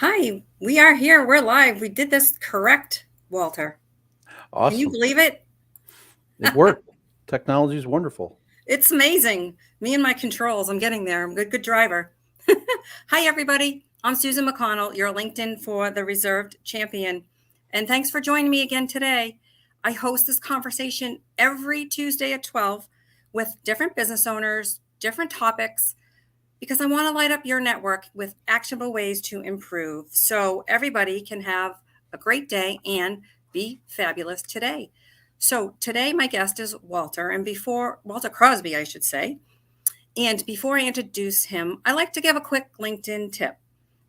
Hi, we are here. We're live. We did this correct, Walter. Can you Awesome. believe it? It worked. Technology is wonderful. It's amazing. Me and my controls. I'm getting there. I'm a good driver. Hi, everybody. I'm Susan McConnell, your LinkedIn for the Reserved Champion. And thanks for joining me again today. I host this conversation every Tuesday at 12 with different business owners, different topics, because I want to light up your network with actionable ways to improve so everybody can have a great day and be fabulous today. So today my guest is Walter, and before Walter Crosby, I should say. And before I introduce him, I like to give a quick LinkedIn tip.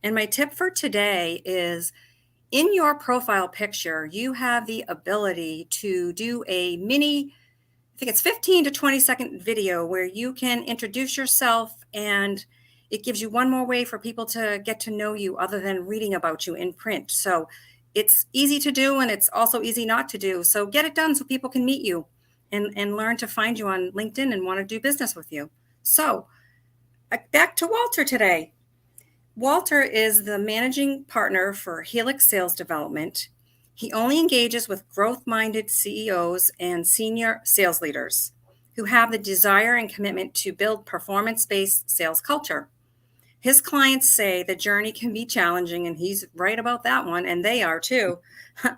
And my tip for today is in your profile picture, you have the ability to do a mini, I think it's 15 to 20-second video where you can introduce yourself, and it gives you one more way for people to get to know you other than reading about you in print. So it's easy to do, and it's also easy not to do. So get it done so people can meet you and learn to find you on LinkedIn and want to do business with you. So back to Walter today. Walter is the managing partner for Helix Sales Development. He only engages with growth minded CEOs and senior sales leaders who have the desire and commitment to build performance based sales culture. His clients say the journey can be challenging, and he's right about that one, and they are too.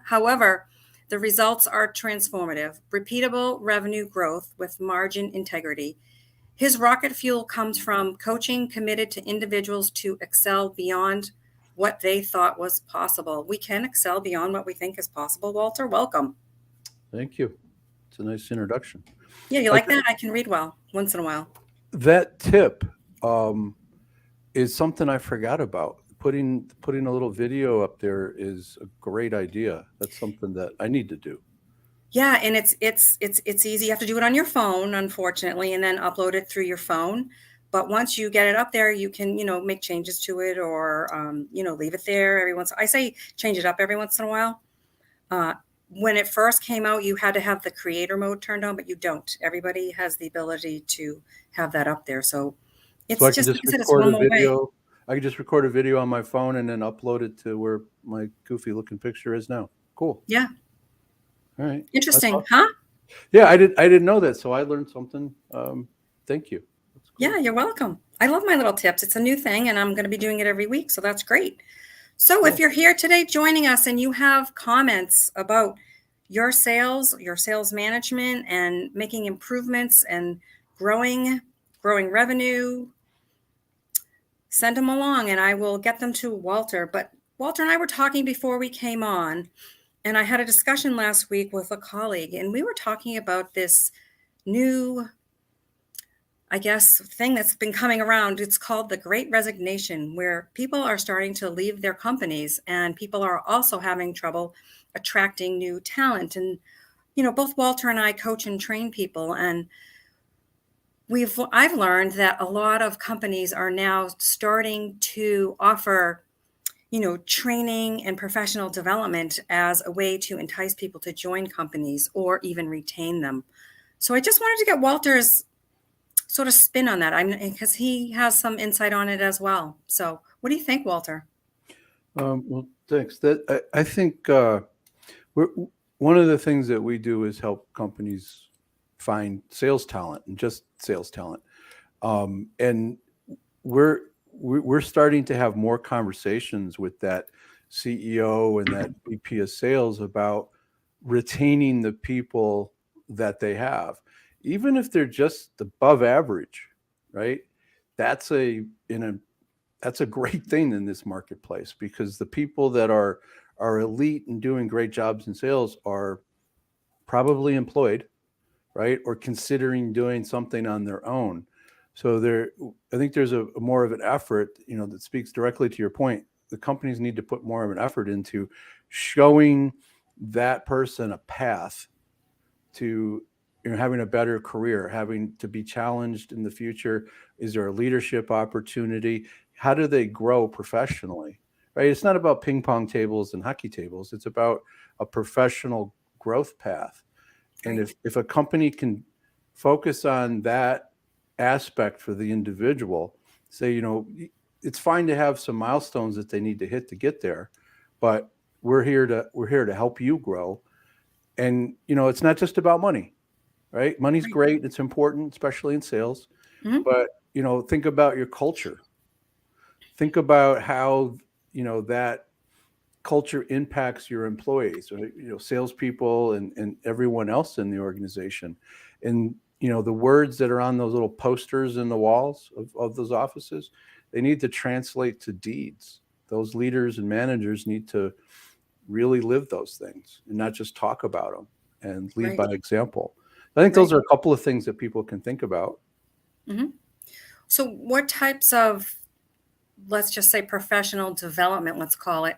However, the results are transformative, repeatable revenue growth with margin integrity. His rocket fuel comes from coaching committed to individuals to excel beyond what they thought was possible. We can excel beyond what we think is possible. Walter, welcome. Thank you. It's a nice introduction. Yeah, you I like th- that? I can read well once in a while. that tip um, is something I forgot about. Putting a little video up there is a great idea. That's something that I need to do. Yeah, and it's easy. You have to do it on your phone, unfortunately, and then upload it through your phone. But once you get it up there, you can, make changes to it, or leave it there every once. I say change it up every once in a while. Uh, when it first came out, you had to have the creator mode turned on, but you don't. Everybody has the ability to have that up there. So So it's I can just, like just I said, it's record one a more way. video. I can just record a video on my phone and then upload it to where my goofy looking picture is now. Cool. Yeah. All right. That's Interesting, awesome. huh? Yeah, I didn't know that, so I learned something. Thank you. That's cool. Yeah, you're welcome. I love my little tips. It's a new thing, and I'm going to be doing it every week. So that's great. So if Cool. you're here today joining us and you have comments about your sales management and making improvements and growing revenue, send them along and I will get them to Walter. But Walter and I were talking before we came on, and I had a discussion last week with a colleague, and we were talking about this new, I guess, thing that's been coming around. It's called the Great Resignation, where people are starting to leave their companies and people are also having trouble attracting new talent. And, both Walter and I coach and train people, and I've learned that a lot of companies are now starting to offer, training and professional development as a way to entice people to join companies or even retain them. So I just wanted to get Walter's sort of spin on that. Because he has some insight on it as well. So what do you think, Walter? Well, thanks. I think we're one of the things that we do is help companies find sales talent and just sales talent. And we're we're starting to have more conversations with that CEO and that VP of sales about retaining the people that they have, even if they're just above average, right? That's a in a that's a great thing in this marketplace because the people that are elite and doing great jobs in sales are probably employed, right, or considering doing something on their own. So there, I think there's a more of an effort, that speaks directly to your point. The companies need to put more of an effort into showing that person a path to having a better career, having to be challenged in the future. Is there a leadership opportunity? How do they grow professionally? Right? It's not about ping pong tables and hockey tables. It's about a professional growth path. And Right. if a company can focus on that aspect for the individual, say, it's fine to have some milestones that they need to hit to get there, but we're here to help you grow. And it's not just about money, right? Money's Right. great, it's important, especially in sales, Mhm. but think about your culture. Think about how that culture impacts your employees, or salespeople and everyone else in the organization. And the words that are on those little posters in the walls of those offices, they need to translate to deeds. Those leaders and managers need to really live those things and not just talk about them, and lead by Right. example. I think Right. those are a couple of things that people can think about. Hmm. So, what types of, let's just say, professional development, let's call it,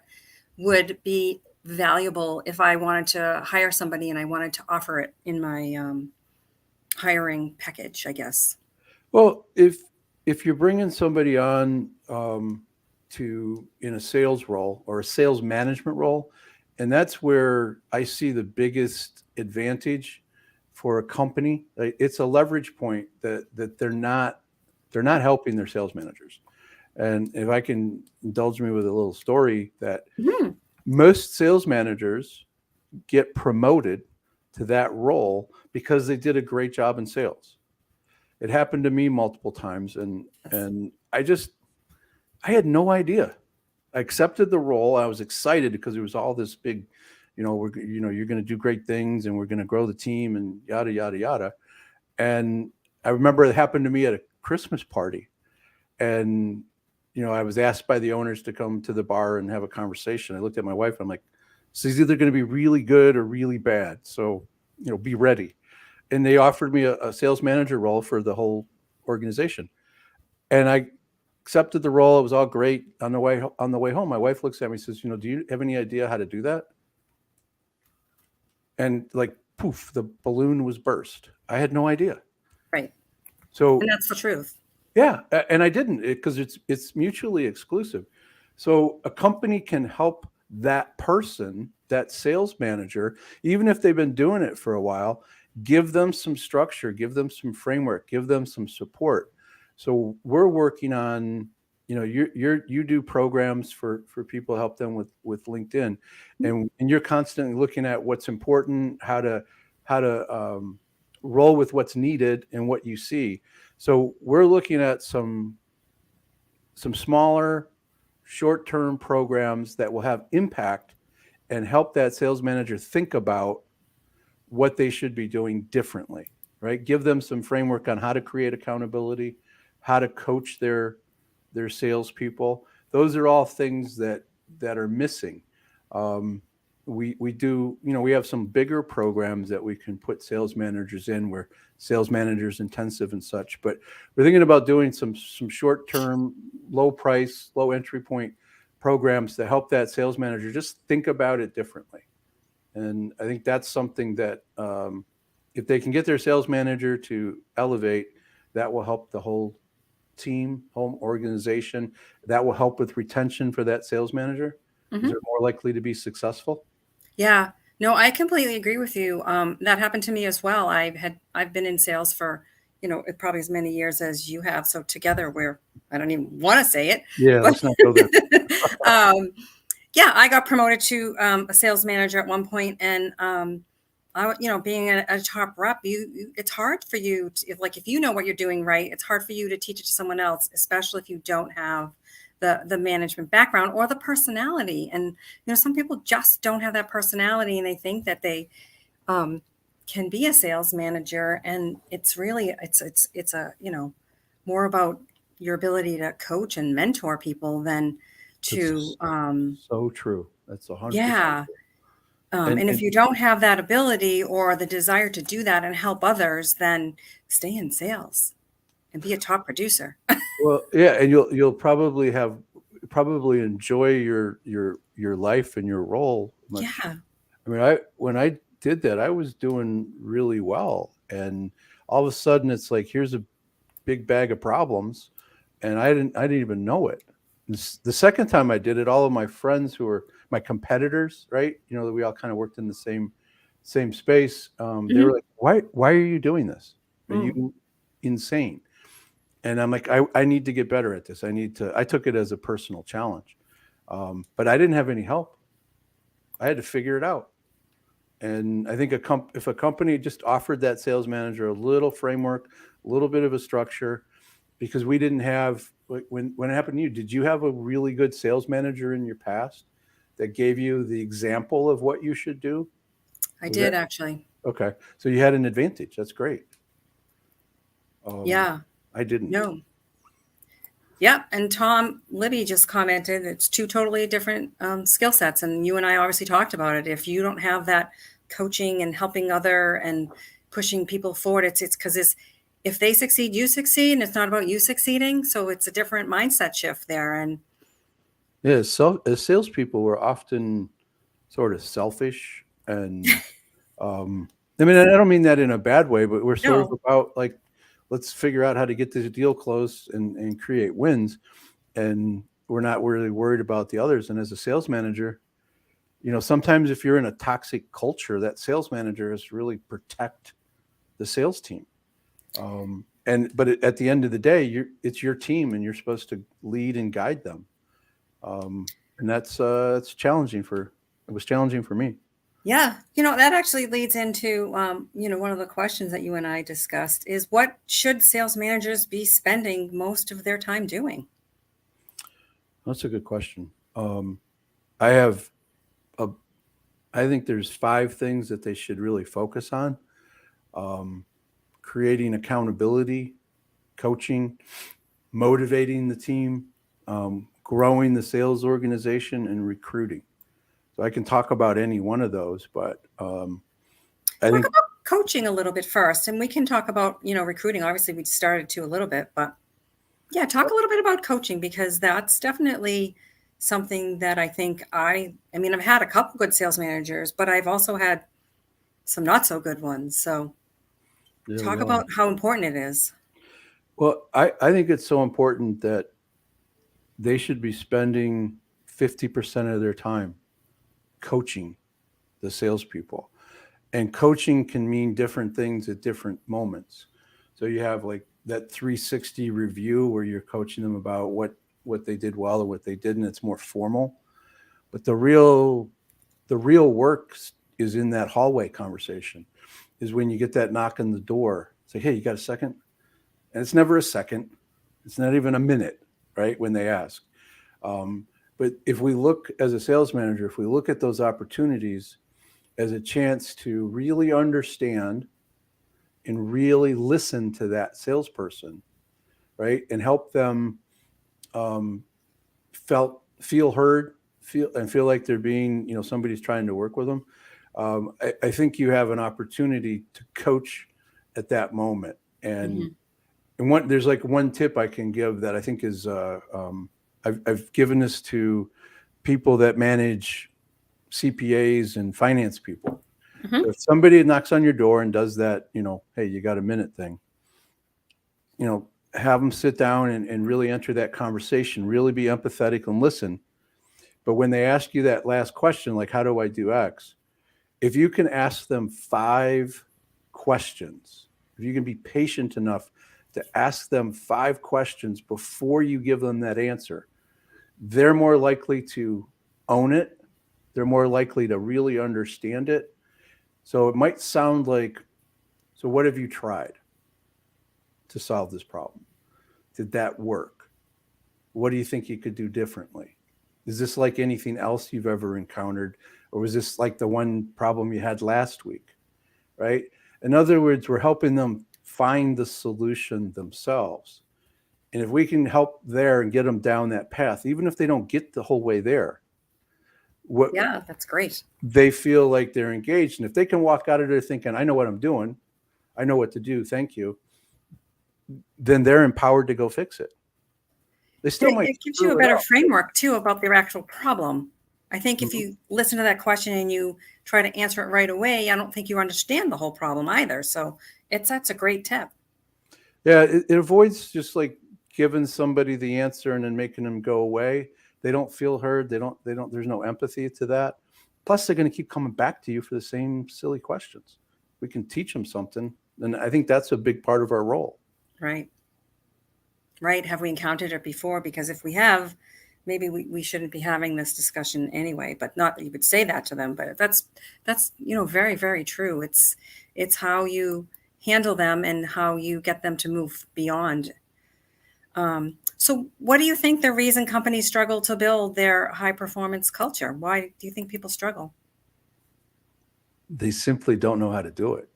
would be valuable if I wanted to hire somebody and I wanted to offer it in my hiring package, I guess? Well, if you're bringing somebody on to in a sales role or a sales management role, and that's where I see the biggest advantage for a company. Like, it's a leverage point that they're not helping their sales managers. And if I can indulge me with a little story, that Hmm. most sales managers get promoted to that role because they did a great job in sales. It happened to me multiple times, and Yes. and I had no idea. I accepted the role. I was excited because it was all this big, you're going to do great things and we're going to grow the team and yada yada yada. And I remember it happened to me at a Christmas party, and I was asked by the owners to come to the bar and have a conversation. I looked at my wife. I'm like, "This is either going to be really good or really bad. So, be ready." And they offered me a sales manager role for the whole organization, and I accepted the role. It was all great. On the way home, my wife looks at me and says, "Do you have any idea how to do that?" And like poof, the balloon was burst. I had no idea. Right. And So that's the truth. yeah, and I didn't, because it's mutually exclusive. So a company can help that person, that sales manager, even if they've been doing it for a while, give them some structure, give them some framework, give them some support. So we're working on, you do programs for people, help them with LinkedIn, and you're constantly looking at what's important, how to roll with what's needed and what you see. So we're looking at some smaller, short-term programs that will have impact and help that sales manager think about what they should be doing differently, right? Give them some framework on how to create accountability, how to coach their salespeople. Those are all things that are missing. Um, we do, we have some bigger programs that we can put sales managers in, where sales managers intensive and such. But we're thinking about doing some short term, low price, low entry point programs to help that sales manager just think about it differently. And I think that's something that, if they can get their sales manager to elevate, that will help the whole team, home organization. That will help with retention for that sales manager, because Hmm. they're more likely to be successful. Yeah. No, I completely agree with you. That happened to me as well. I've been in sales for, probably as many years as you have. So together we're, I don't even want to say it, Yeah, but let's not go there. um, yeah, I got promoted to a sales manager at one point, and being a top rep, it's hard for you to, if you know what you're doing right, it's hard for you to teach it to someone else, especially if you don't have the management background or the personality. And some people just don't have that personality, and they think that they um, can be a sales manager, and it's really it's a more about your ability to coach and mentor people than to That's so true. That's 100% yeah. true. And, And if and you don't have that ability or the desire to do that and help others, then stay in sales and be a top producer. well, yeah, and you'll probably enjoy your life and your role much. Yeah. I mean, when I did that, I was doing really well, and all of a sudden, it's like, here's a big bag of problems, and I didn't even know it. The second time I did it, all of my friends who were my competitors, right? That we all kind of worked in the same space. They were Hmm. like, "Why are you doing this? Are Mm. you insane?" And I'm like, I need to get better at this. I took it as a personal challenge. But I didn't have any help. I had to figure it out. And I think if a company just offered that sales manager a little framework, a little bit of a structure, because we didn't have, like, when it happened to you, did you have a really good sales manager in your past that gave you the example of what you should do? I Was did that actually. okay? So you had an advantage. That's great. Yeah. I didn't. No. Yeah. And Tom Libby just commented it's two totally different skill sets. And you and I obviously talked about it. If you don't have that coaching and helping other and pushing people forward, it's because if they succeed, you succeed, and it's not about you succeeding. So it's a different mindset shift there. And Yeah, so as salespeople, we're often sort of selfish, and I mean, I don't mean that in a bad way, but we're sort of no, about like, let's figure out how to get this deal closed and create wins, and we're not really worried about the others. And as a sales manager, sometimes if you're in a toxic culture, that sales manager has to really protect the sales team. But at the end of the day, it's your team, and you're supposed to lead and guide them. And it's challenging it was challenging for me. yeah, that actually leads into, one of the questions that you and I discussed is what should sales managers be spending most of their time doing? That's a good question. I have a, I think there's 5 things that they should really focus on. Creating accountability, coaching, motivating the team, growing the sales organization, and recruiting. So I can talk about any one of those, but I Talk think about coaching a little bit first, and we can talk about, recruiting. Obviously, we started to a little bit, but yeah, talk a little bit about coaching because that's definitely something that I think I mean, I've had a couple good sales managers, but I've also had some not so good ones. So yeah, talk no. about how important it is. Well, I think it's so important that they should be spending 50% of their time coaching the salespeople. And coaching can mean different things at different moments. So you have like that 360 review where you're coaching them about what they did well or what they didn't. It's more formal. But the real work is in that hallway conversation, is when you get that knock on the door. Say, hey, you got a second? And it's never a second. It's not even a minute, right? When they ask. But if we look as a sales manager, if we look at those opportunities as a chance to really understand and really listen to that salesperson, right, and help them feel heard, feel like they're being, somebody's trying to work with them. I think you have an opportunity to coach at that moment. And Mhm. there's like one tip I can give that I think is I've given this to people that manage CPAs and finance people. So Mhm. if somebody knocks on your door and does that, hey, you got a minute thing, have them sit down and really enter that conversation, really be empathetic and listen. But when they ask you that last question, like, how do I do X? If you can ask them 5 questions, if you can be patient enough to ask them 5 questions before you give them that answer, they're more likely to own it. They're more likely to really understand it. So it might sound like, so what have you tried to solve this problem? Did that work? What do you think you could do differently? Is this like anything else you've ever encountered? Or was this like the one problem you had last week? Right? In other words, we're helping them find the solution themselves. And if we can help there and get them down that path, even if they don't get the whole way there, what Yeah, that's great. they feel like they're engaged. And if they can walk out of there thinking, I know what I'm doing, I know what to do, thank you, then they're empowered to go fix it. They And still might it gives you a screw it better up. framework too about their actual problem. I think if Mhm. you listen to that question and you try to answer it right away, I don't think you understand the whole problem either. So that's a great tip. Yeah, it avoids just like giving somebody the answer and then making them go away. They don't feel heard. There's no empathy to that. Plus, they're going to keep coming back to you for the same silly questions. We can teach them something. And I think that's a big part of our role. Right. right? Have we encountered it before? Because if we have, maybe we shouldn't be having this discussion anyway. But not that you would say that to them, but that's very, very true. It's how you handle them and how you get them to move beyond. So what do you think the reason companies struggle to build their high performance culture? Why do you think people struggle? They simply don't know how to do it.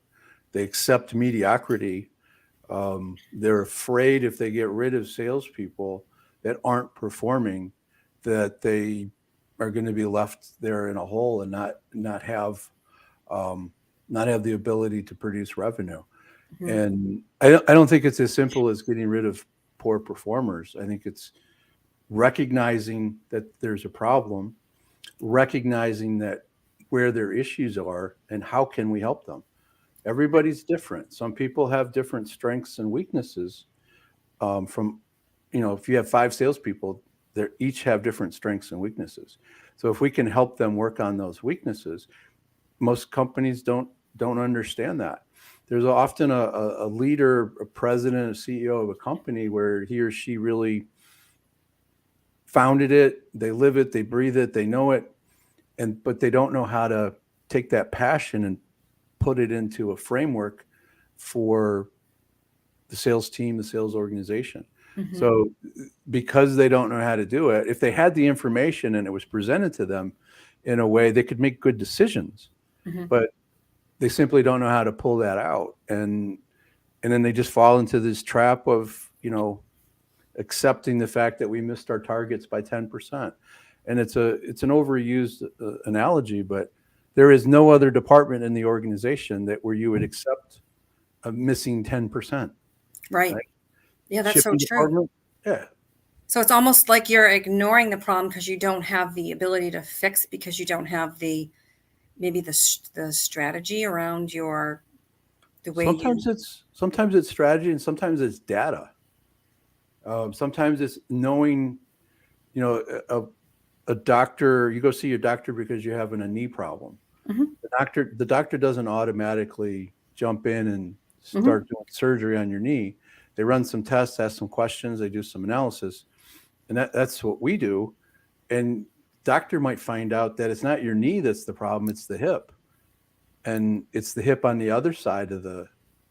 They accept mediocrity. They're afraid if they get rid of salespeople that aren't performing, that they are going to be left there in a hole and not have the ability to produce revenue. Mhm. And I don't think it's as simple as getting rid of poor performers. I think it's recognizing that there's a problem, recognizing that where their issues are, and how can we help them. Everybody's different. Some people have different strengths and weaknesses. From if you have 5 salespeople, they each have different strengths and weaknesses. So if we can help them work on those weaknesses, most companies don't understand that. There's often a leader, a president, a CEO of a company where he or she really founded it, they live it, they breathe it, they know it, but they don't know how to take that passion and put it into a framework for the sales team, the sales organization. Mhm. So because they don't know how to do it, if they had the information and it was presented to them in a way, they could make good decisions, Mhm. but they simply don't know how to pull that out. And then they just fall into this trap of, accepting the fact that we missed our targets by 10%. And it's an overused analogy, but there is no other department in the organization where you would accept a missing 10%, Right. right? Yeah, that's so Shipping true. department, yeah. So it's almost like you're ignoring the problem because you don't have the ability to fix, because you don't have maybe the strategy around the way you. Sometimes it's strategy and sometimes it's data. Sometimes it's knowing, you know, a doctor. You go see your doctor because you're having a knee problem. Mhm. The doctor doesn't automatically jump in and Mhm. start doing surgery on your knee. They run some tests, ask some questions, they do some analysis, and that's what we do. And doctor might find out that it's not your knee that's the problem, it's the hip. And it's the hip on the other side of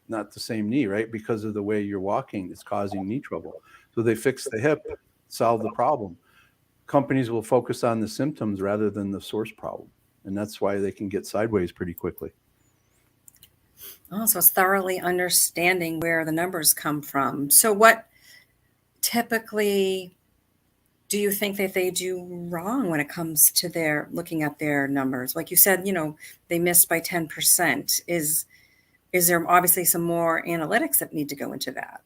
not the same knee, right? Because of the way you're walking, it's causing knee trouble. So they fix the hip, solve the problem. Companies will focus on the symptoms rather than the source problem. And that's why they can get sideways pretty quickly. Oh, so it's thoroughly understanding where the numbers come from. So what typically do you think that they do wrong when it comes to their looking at their numbers? Like you said, they missed by 10%. Is there obviously some more analytics that need to go into that?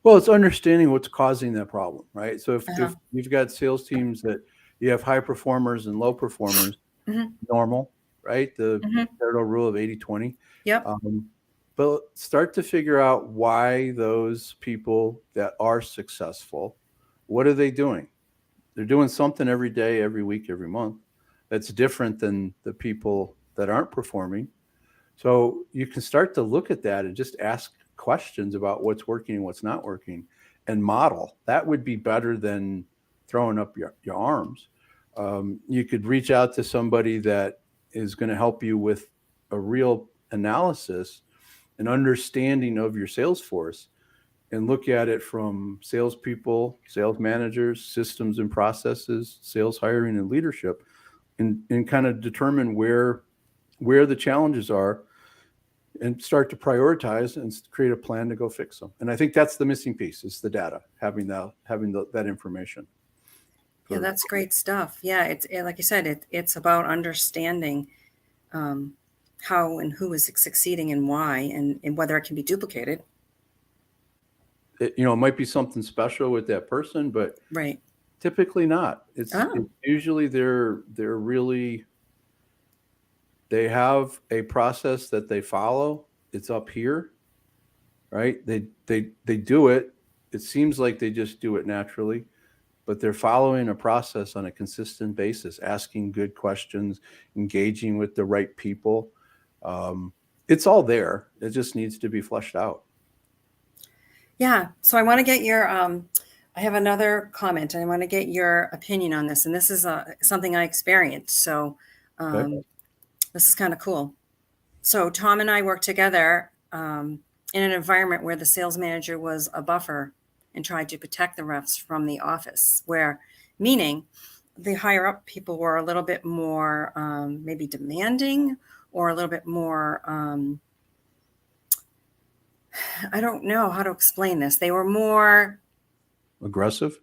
Well, it's understanding what's causing that problem, right? So if Uh-huh. you've got sales teams that you have high performers and low performers, Hmm. normal, right? The Hmm. Pareto rule of 80-20. Yep. Um, but start to figure out why those people that are successful, what are they doing? They're doing something every day, every week, every month that's different than the people that aren't performing. So you can start to look at that and just ask questions about what's working and what's not working and model. That would be better than throwing up your arms. You could reach out to somebody that is going to help you with a real analysis and understanding of your sales force and look at it from salespeople, sales managers, systems and processes, sales hiring and leadership, and kind of determine where the challenges are and start to prioritize and create a plan to go fix them. And I think that's the missing piece is the data, having that information. Yeah, that's great stuff. Yeah, like you said, it's about understanding um, how and who is succeeding and why, and whether it can be duplicated. It might be something special with that person, but Right. typically not. It's Oh. usually they have a process that they follow. It's up here, right? They do it. It seems like they just do it naturally, but they're following a process on a consistent basis, asking good questions, engaging with the right people. It's all there. It just needs to be fleshed out. Yeah. So I want to get your, I have another comment and I want to get your opinion on this. And this is something I experienced. So Okay. this is kind of cool. So Tom and I worked together in an environment where the sales manager was a buffer and tried to protect the refs from the office, where meaning the higher up people were a little bit more maybe demanding or a little bit more, I don't know how to explain this. They were more Aggressive.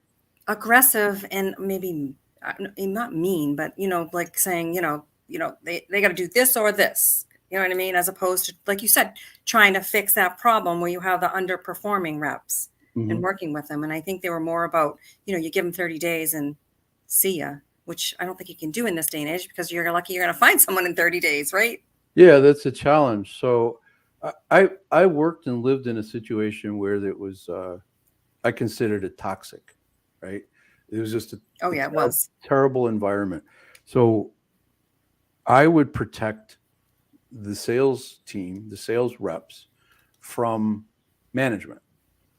aggressive and maybe not mean, but like saying, they got to do this or this. You know what I mean? As opposed to, like you said, trying to fix that problem where you have the underperforming reps and Hmm. working with them. And I think they were more about, you give them 30 days and see ya, which I don't think you can do in this day and age because you're lucky you're going to find someone in 30 days, right? Yeah, that's a challenge. So I worked and lived in a situation where it was I considered it toxic, right? It was just Oh, a yeah, it was. terrible environment. So I would protect the sales team, the sales reps from management,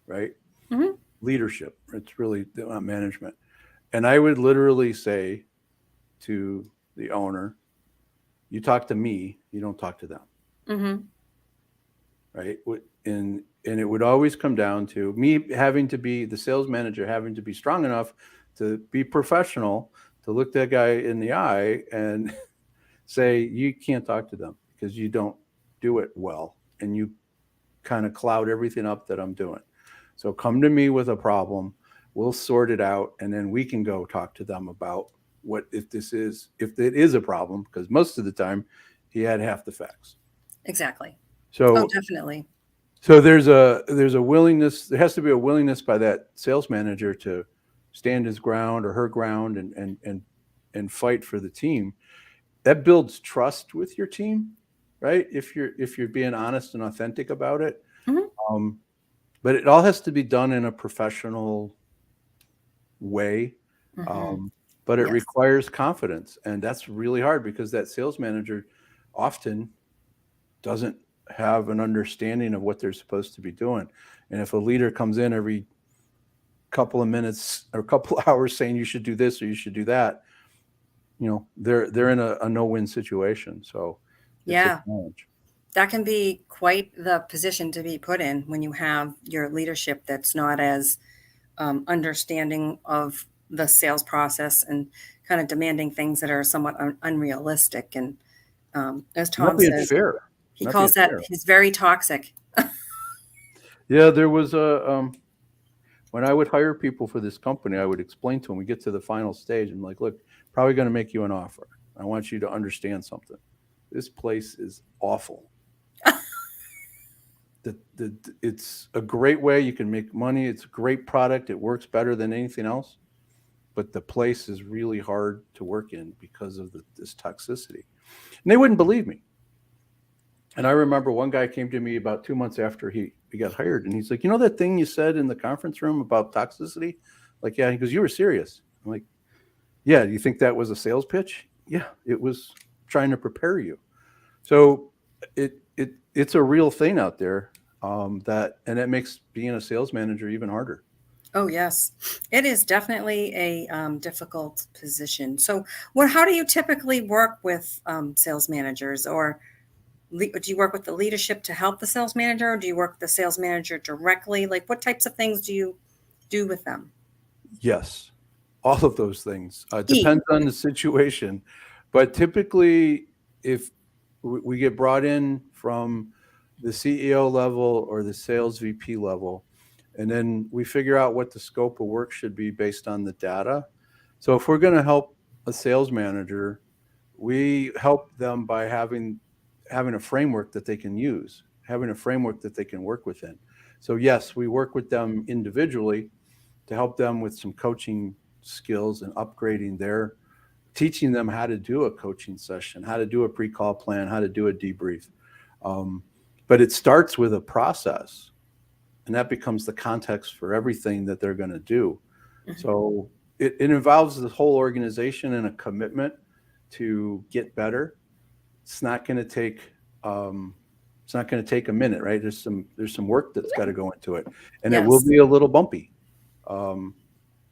right? Hmm. Leadership. It's really not management. And I would literally say to the owner, you talk to me, you don't talk to them, Hmm. right? And it would always come down to me having to be the sales manager, having to be strong enough to be professional, to look that guy in the eye and say, you can't talk to them because you don't do it well. And you kind of cloud everything up that I'm doing. So come to me with a problem. We'll sort it out. And then we can go talk to them about if it is a problem, because most of the time he had half the facts. Exactly. Oh, So definitely. there's a willingness. There has to be a willingness by that sales manager to stand his ground or her ground and fight for the team. That builds trust with your team, right? If you're being honest and authentic about it. Hmm. Um, but it all has to be done in a professional way. Hmm. Um, but it Yes. requires confidence, and that's really hard because that sales manager often doesn't have an understanding of what they're supposed to be doing. And if a leader comes in every couple of minutes or a couple of hours saying you should do this or you should do that, they're in a no-win situation. So it's a Yeah. challenge. That can be quite the position to be put in when you have your leadership that's not as understanding of the sales process and kind of demanding things that are somewhat unrealistic. And as Not Tom being says, fair. he Not being calls that fair. he's very toxic. Yeah, there was a when I would hire people for this company, I would explain to them. We get to the final stage, I'm like, look, probably going to make you an offer. I want you to understand something. This place is awful. It's a great way you can make money. It's a great product. It works better than anything else. But the place is really hard to work in because of this toxicity. And they wouldn't believe me. And I remember one guy came to me about 2 months after he got hired, and he's like, "You know that thing you said in the conference room about toxicity?" Like, yeah. He goes, "You were serious." I'm like, "Yeah." Do you think that was a sales pitch? Yeah, it was trying to prepare you. So it's a real thing out there, and it makes being a sales manager even harder. Oh, yes. It is definitely a difficult position. So, how do you typically work with sales managers, or do you work with the leadership to help the sales manager, or do you work with the sales manager directly? Like, what types of things do you do with them? Yes, all of those things. E. Depends on the situation, but typically, if we get brought in from the CEO level or the sales VP level, and then we figure out what the scope of work should be based on the data. So if we're going to help a sales manager, we help them by having a framework that they can use, having a framework that they can work within. So yes, we work with them individually to help them with some coaching skills and upgrading their teaching them how to do a coaching session, how to do a pre-call plan, how to do a debrief. Um, but it starts with a process, and that becomes the context for everything that they're going to do. Mhm. So it involves the whole organization and a commitment to get better. It's not going to take It's not going to take a minute, right? There's some work that's got to go into it, and it will Yes. be a little bumpy.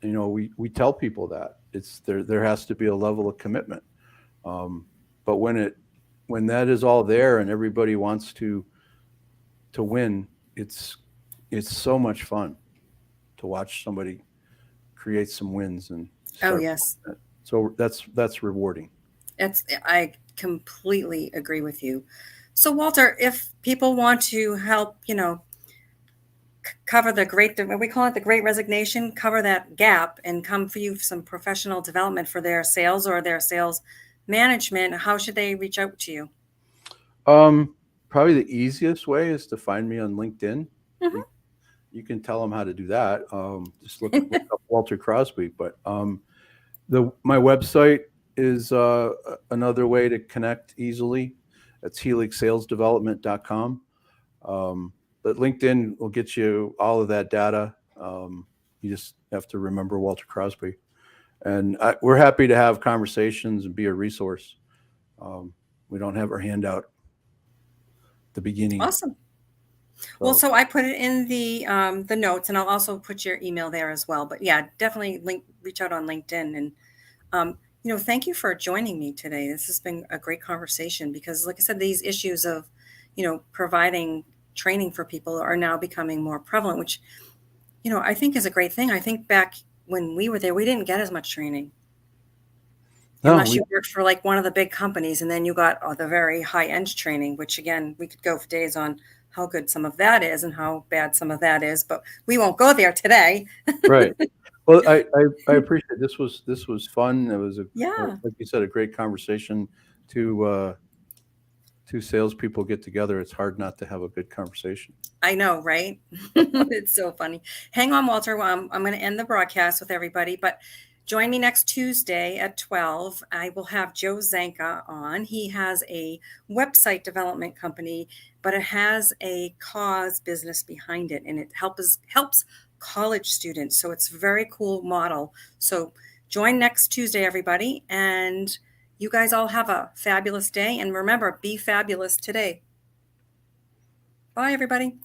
We tell people that there has to be a level of commitment. But when that is all there and everybody wants to win, it's so much fun to watch somebody create some wins and Oh, start. yes. So that's rewarding. I completely agree with you. So, Walter, if people want to help, cover we call it the great resignation, cover that gap and come for you for some professional development for their sales or their sales management, how should they reach out to you? Probably the easiest way is to find me on LinkedIn. Mm-hmm. You can tell them how to do that. Just look up Walter Crosby. But my website is another way to connect easily. That's helixsalesdevelopment.com. But LinkedIn will get you all of that data. You just have to remember Walter Crosby. And we're happy to have conversations and be a resource. We don't have our hand out at the beginning. Awesome. Well, so I put it in the notes, and I'll also put your email there as well. But yeah, definitely reach out on LinkedIn. And thank you for joining me today. This has been a great conversation because, like I said, these issues of providing training for people are now becoming more prevalent, which I think is a great thing. I think back when we were there, we didn't get as much training. Unless you worked for like one of the big companies, and then you got the very high end training, which again, we could go for days on how good some of that is and how bad some of that is, but we won't go there today. Right. Well, I appreciate it. This was fun. It was like you said, a great conversation. Two salespeople get together. It's hard not to have a good conversation. I know, right? It's so funny. Hang on, Walter. I'm going to end the broadcast with everybody, but join me next Tuesday at 12. I will have Joe Zanka on. He has a website development company, but it has a cause business behind it, and it helps college students. So it's a very cool model. So join next Tuesday, everybody, and you guys all have a fabulous day. And remember, be fabulous today. Bye, everybody.